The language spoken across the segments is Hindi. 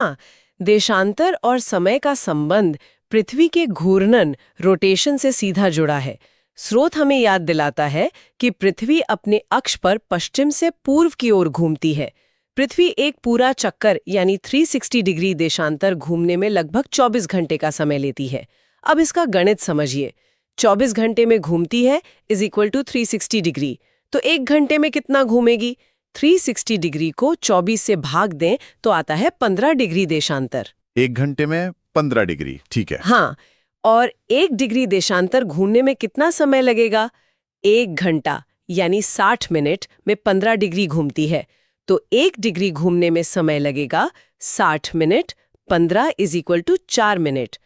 हाँ, देशांतर और समय का संबंध पृथ्वी के घूर्णन रोटेशन से सीधा जुड़ा है। स्रोत हमें याद दिलाता है कि पृथ्वी अपने अक्ष पर पश्चिम से पूर्व की ओर घूमती है। पृथ्वी एक पूरा चक्कर यानी 360 डिग्री देशांतर घूमने में लगभग 24 घंटे का समय लेती है। अब इसका गणित समझिए। 24 घंटे में घूमती है इज इक्वल टू 360 डिग्री। तो एक घंटे में कितना घूमेगी? 360 डिग्री को 24 से भाग दें तो आता है 15 डिग्री देशांतर। एक घंटे में 15 डिग्री, ठीक है। हाँ, और 1 डिग्री देशांतर घूमने में कितना समय लगेगा? 1 घंटा यानी 60 मिनट में 15 डिग्री घूमती है, तो 1 डिग्री घूमने में समय लगेगा 60 minute, 15 is equal to 4 minute.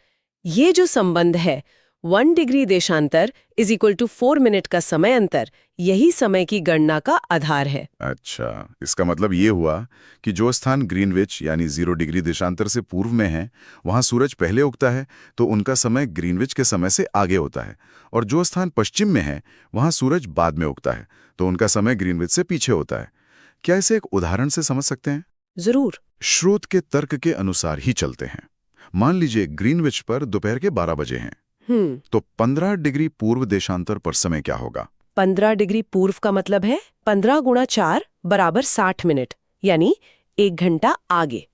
ये जो संबंध है 1 डिग्री देशांतर इज इक्वल टू 4 मिनट का समय अंतर, यही समय की गणना का आधार है। अच्छा, इसका मतलब ये हुआ कि जो स्थान ग्रीनविच यानी 0 डिग्री देशांतर से पूर्व में है, वहां सूरज पहले उगता है, तो उनका समय ग्रीनविच के समय से आगे होता है। और जो स्थान पश्चिम में है, वहां सूरज बाद में उगता है, तो उनका समय ग्रीनविच से पीछे होता है। क्या इसे एक उदाहरण से समझ सकते हैं? जरूर। स्रोत के तर्क के अनुसार ही चलते हैं। मान लीजिए ग्रीनविच पर दोपहर के 12 बजे हैं, तो 15 डिग्री पूर्व देशांतर पर समय क्या होगा? 15 डिग्री पूर्व का मतलब है 15 गुणा 4 बराबर 60 मिनट, यानी 1 घंटा आगे।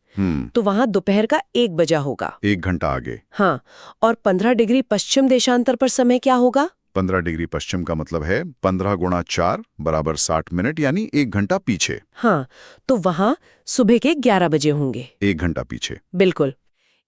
तो वहां दोपहर का 1 बजा होगा। 1 घंटा आगे। हाँ, और 15 डिग्री पश्चिम देशांतर पर समय क्या होगा? 15 डिग्री पश्चिम का मतलब है 15 गुणा 4 बराबर 60 मिनट, यानी 1 घंटा पीछे। हाँ, तो वहां सुबह के 11 बजे होंगे। 1 घंटा पीछे। बिल्कुल।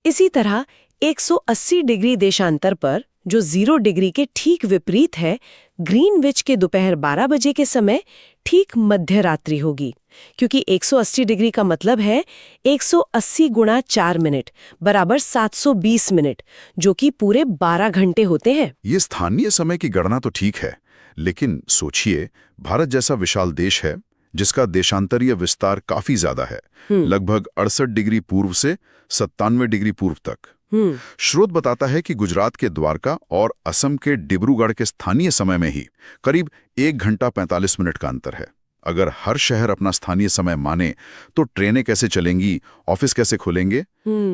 इसी तरह 180 डिग्री देशांतर पर, जो 0 डिग्री के ठीक विपरीत है, ग्रीनविच के दोपहर 12 बजे के समय ठीक मध्य रात्रि होगी, क्योंकि 180 डिग्री का मतलब है 180 गुणा 4 मिनट बराबर 720 मिनट, जो कि पूरे 12 घंटे होते हैं। ये स्थानीय समय की गणना तो ठीक है, लेकिन सोचिए भारत जैसा विशाल देश है जिसका देशांतरीय विस्तार काफी ज्यादा है, लगभग 68 डिग्री पूर्व से 97 डिग्री पूर्व तक। स्रोत बताता है कि गुजरात के द्वारका और असम के डिब्रूगढ़ के स्थानीय समय में ही करीब 1 घंटा 45 मिनट का अंतर है। अगर हर शहर अपना स्थानीय समय माने तो ट्रेनें कैसे चलेंगी, ऑफिस कैसे खुलेंगे?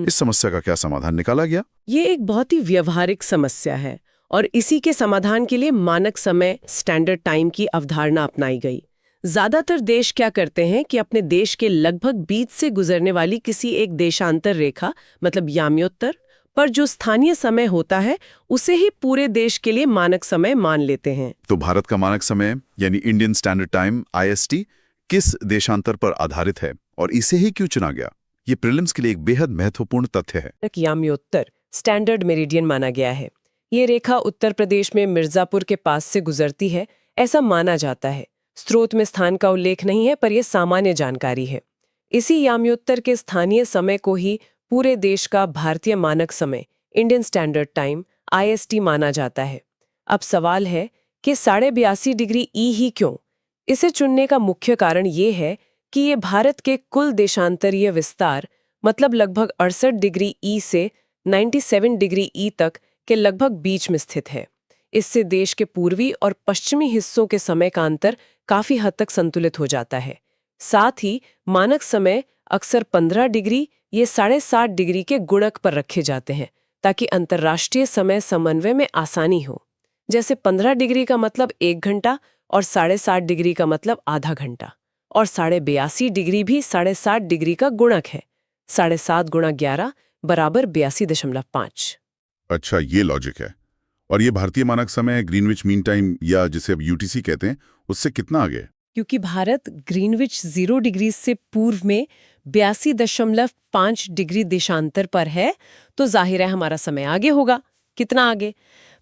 इस समस्या का क्या समाधान निकाला गया? ये एक बहुत ही व्यवहारिक समस्या है, और इसी के समाधान के लिए मानक समय स्टैंडर्ड टाइम की अवधारणा अपनाई गई। ज्यादातर देश क्या करते हैं कि अपने देश के लगभग बीच से गुजरने वाली किसी एक देशांतर रेखा, मतलब याम्योत्तर, पर जो स्थानीय समय होता है उसे ही पूरे देश के लिए मानक समय मान लेते हैं। तो भारत का मानक समय यानी इंडियन स्टैंडर्ड टाइम IST किस देशांतर पर आधारित है और इसे ही क्यों चुना गया? ये प्रीलिम्स के लिए एक बेहद महत्वपूर्ण तथ्य है। याम्योत्तर स्टैंडर्ड मेरिडियन माना गया है। ये रेखा उत्तर प्रदेश में मिर्जापुर के पास से गुजरती है, ऐसा माना जाता है। स्रोत में स्थान का उल्लेख नहीं है, पर यह सामान्य जानकारी है। इसी याम्योत्तर के स्थानीय समय को ही पूरे देश का भारतीय मानक समय इंडियन स्टैंडर्ड टाइम IST माना जाता है। अब सवाल है कि 82.5 डिग्री ई ही क्यों? इसे चुनने का मुख्य कारण ये है कि ये भारत के कुल देशांतरीय विस्तार, मतलब लगभग 68 डिग्री ई से 97 डिग्री ई तक के लगभग बीच में स्थित है। इससे देश के पूर्वी और पश्चिमी हिस्सों के समय का अंतर काफी हद तक संतुलित हो जाता है। साथ ही मानक समय अक्सर 15 डिग्री ये 7.5 डिग्री के गुणक पर रखे जाते हैं, ताकि अंतर्राष्ट्रीय समय समन्वय में आसानी हो। जैसे 15 डिग्री का मतलब 1 घंटा और 7.5 डिग्री का मतलब आधा घंटा, और 82.5 डिग्री भी 7.5 डिग्री का गुणक है। 7.5 गुणा 11 बराबर 82.5। अच्छा, ये लॉजिक है। और ये भारतीय मानक समय ग्रीनविच मीन टाइम या जिसे अब UTC कहते हैं, उससे कितना आगे? क्योंकि भारत ग्रीनविच 0 डिग्री से पूर्व में 82.5 डिग्री देशांतर पर है, तो जाहिर है हमारा समय आगे होगा। कितना आगे?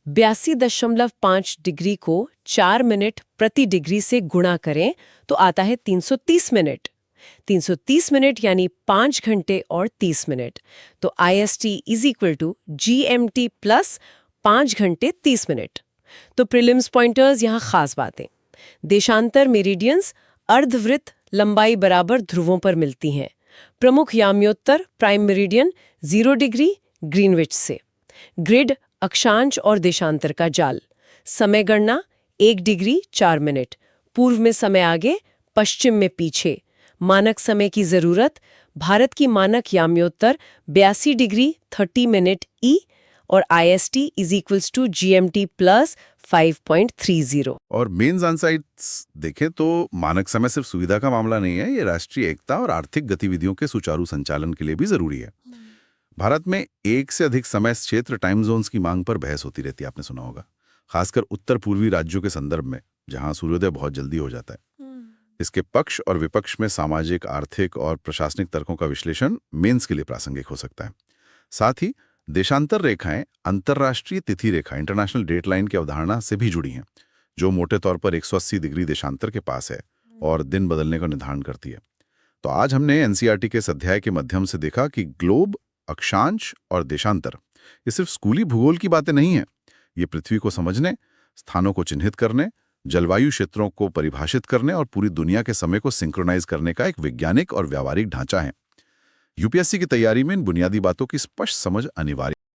82.5 डिग्री को 4 मिनट प्रति डिग्री से गुणा करें तो आता है 330 मिनट। 330 मिनट यानी 5 घंटे और 30 मिनट। तो IST is equal to GMT plus 5 घंटे 30 मिनट। तो प्रीलिम्स पॉइंटर्स यहाँ खास बातें। देशांतर मेरिडियंस अर्धवृत्त लंबाई बराबर ध्रुवों पर मिलती हैं। प्रमुख याम्योत्तर प्राइम मेरिडियन 0 डिग्री ग्रीनविच से। ग्रिड अक्षांश और देशांतर का जाल। समय गणना 1 डिग्री 4 मिनट। पूर्व में समय आगे, पश्चिम में पीछे। मानक समय की जरूरत, भारत की मानक याम्योत्तर 82 डिग्री 30 मिनट ई और IST is equals to GMT plus 5.30। और मेंस ऑनसाइट्स देखें तो मानक समय सिर्फ सुविधा का मामला नहीं है, ये राष्ट्रीय एकता और आर्थिक गतिविधियों के सुचारू संचालन के लिए भी जरूरी है। भारत में एक से अधिक समय क्षेत्र टाइम जोन्स की मांग पर बहस होती रहती है, आपने सुना होगा, खासकर उत्तर पूर्वी राज्यों के संदर्भ में जहां सूर्योदय बहुत जल्दी हो जाता है। इसके पक्ष और विपक्ष में सामाजिक, आर्थिक और प्रशासनिक तर्कों का विश्लेषण मेंस के लिए प्रासंगिक हो सकता है। साथ ही देशांतर रेखाएं अंतर्राष्ट्रीय तिथि रेखा इंटरनेशनल डेट लाइन की अवधारणा से भी जुड़ी हैं, जो मोटे तौर पर 180 डिग्री देशांतर के पास है और दिन बदलने का निर्धारण करती है। तो आज हमने एनसीईआरटी के इस अध्याय के माध्यम से देखा कि ग्लोब, अक्षांश और देशांतर ये सिर्फ स्कूली भूगोल की बातें नहीं हैं। ये पृथ्वी को समझने, स्थानों को चिन्हित करने, जलवायु क्षेत्रों को परिभाषित करने और पूरी दुनिया के समय को सिंक्रोनाइज करने का एक वैज्ञानिक और व्यावहारिक ढांचा है। यूपीएससी की तैयारी में इन बुनियादी बातों की स्पष्ट समझ अनिवार्य